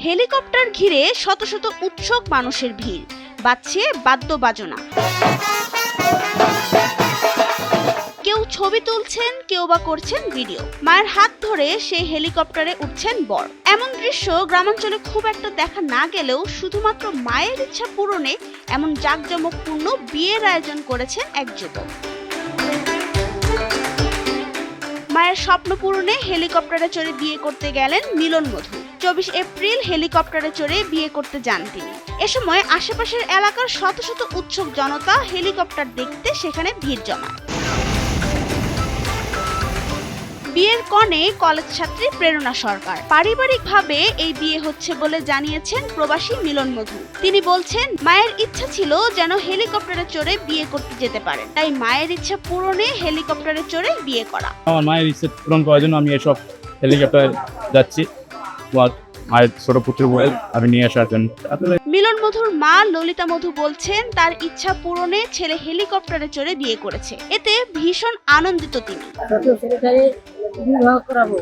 Helicopter ঘিরে শত শত উৎসুক মানুষের ভিড়, বাজছে বাদ্যবাজনা। কেউ ছবি তুলছেন, কেউ বা করছেন ভিডিও। মায়ের হাত ধরে সেই হেলিকপ্টারে উঠছেন বর। এমন দৃশ্য গ্রামাঞ্চলে খুব একটা দেখা না গেলেও শুধুমাত্র মায়ের ইচ্ছা পূরণে এমন জাঁকজমকপূর্ণ বিয়ের আয়োজন করেছেন এক যুবক। মায়ের স্বপ্ন পূরণে হেলিকপ্টারে চড়ে বিয়ে করতে গেলেন মিলন মধু। 24 এপ্রিল হেলিকপ্টারে চড়ে বিয়ে করতে যান তিনি। এ সময় আশেপাশের এলাকার শত শত উৎসুক জনতা হেলিকপ্টার দেখতে সেখানে ভিড় জমায়। বিয়ের কনে কলেজ ছাত্রী প্রেরণা সরকার। পারিবারিকভাবে এই বিয়ে হচ্ছে বলে জানিয়েছেন প্রবাসী মিলন মধু। তিনি বলছেন, মায়ের ইচ্ছা ছিল যেন হেলিকপ্টারে চড়ে বিয়ে করতে যেতে পারেন, তাই মায়ের ইচ্ছা পূরণে হেলিকপ্টারে চড়ে বিয়ে করা। আমার মায়ের ইচ্ছা পূরণ করার জন্য আমি এসব হেলিকপ্টারে যাচ্ছি। মায়ের ছোট পুত্র বলে আমি নিয়ে আসার জন্য। মিলন মধুর মা ললিতা মধু বলছেন, তার ইচ্ছা পূরণে ছেলে হেলিকপ্টারে চড়ে বিয়ে করেছে, এতে ভীষণ আনন্দিত তিনি। বিবাহ করাবো,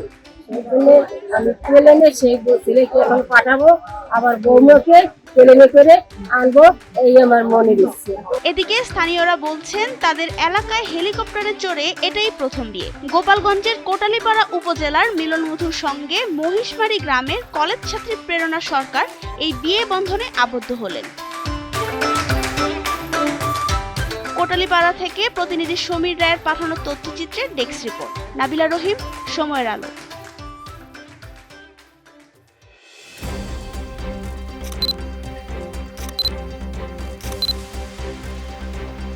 আমি প্লেনে সেই ছেলেকে এখন পাঠাবো, আবার বৌমাকে প্লেনে করে আনবো, এই আমার মনের ইচ্ছে। এদিকে স্থানীয়রা বলছেন, তাদের এলাকায় হেলিকপ্টারে চড়ে এটাই প্রথম বিয়ে। গোপালগঞ্জের কোটালীপাড়া উপজেলার মিলন মধুর সঙ্গে মহিষমারি গ্রামের কলেজ ছাত্রী প্রেরণা সরকার এই বিয়ে বন্ধনে আবদ্ধ হলেন। কোটালীপাড়া থেকে প্রতিনিধি সমীর রায়ের পাঠানো তথ্যচিত্রের ডেস্ক রিপোর্ট। নাবিলা রহিম, সময়ের আলো।